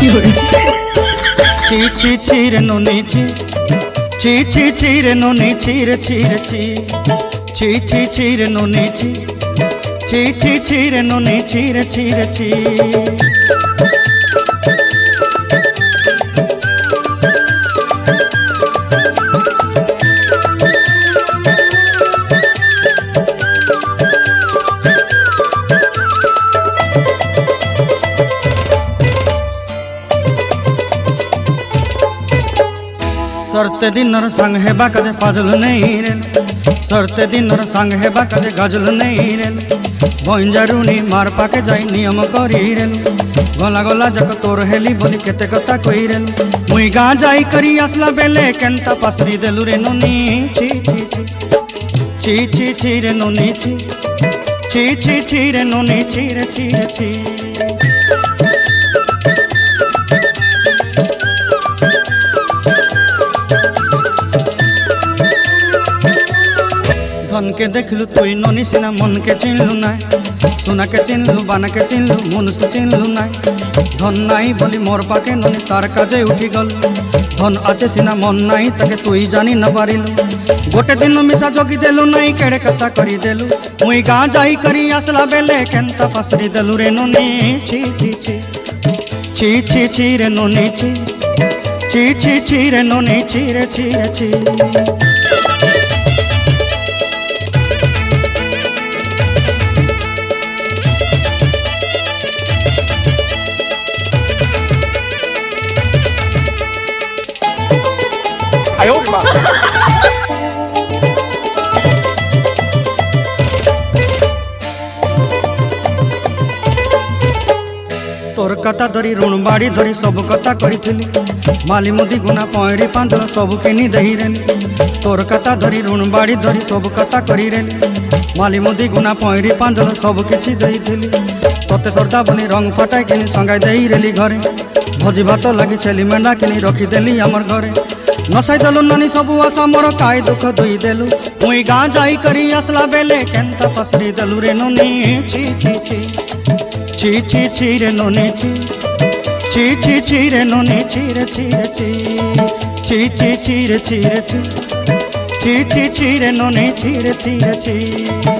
ची ची ची रे नोनी ची ची ची ची रे नोनी ची रे ची रे ची ची ची ची रे नोनी ची ची ची ची रे नोनी ची रे ची रे ची। सरते दिन संग हेबा काजे पाजल नहीं रे सरते दिन संग हेबा काजे गाजल नहीं रे भंजारुनी मार पाके जाई नियम करी रे गला गला जक तोर हेली बोली केते कथा कही रे मुई गाँ जाई करी आसला बेले केंता पासरी देलु रे नोनी ची ची ची ची ची रे नोनी ची ची ची ची रे नोनी ची रे ची रे ची। धन के देखलु तुई नोनी सिना मन के चिन्हलु ना सुना के चिन्हलु बाना के चिन्हलु मनुष्य चिन्हलु ना धन नाई बोली मोर पाके नोनी तार काजे उठी गल धन आचे सिना मन नाई ताके तुई जानी न पारिलु गोटे दिन मिसा जोगी देलु नाई केड़े कथा करी देलु मुई गाँ जाई करी आसला बेले केंता पासरी देलु रे नोनी ची ची ची ची ची ची रे नोनी ची ची ची ची रे नोनी ची रे ची रे ची। तोर कथा धरी ऋण बाड़ी धरी सब कथा करी माली मुदी गुना पहरी पांदल सब किनी दही रेली तोर कथा धरी ऋण बाड़ी धरी सब कथा करी रेली माली मुदी गुना पहरी पांदल सब किछि दही तोते सरदा बनी रंग फटाई किनी संगाई दही रेली घरे भोजी भात लगी छेली मेंढा किनी रखीदेली आमर घरे नसाई देलु नानी सबु आशा मोर काय दुख दुई देलु मुई गाँ जाई करी आसला बेले केंता पासरी देलु रे नोनी ची ची ची ची ची ची रे नोनी ची ची ची ची रे नोनी ची रे ची रे ची ची ची ची रे ची रे ची ची ची ची रे नोनी ची रे ची रे ची।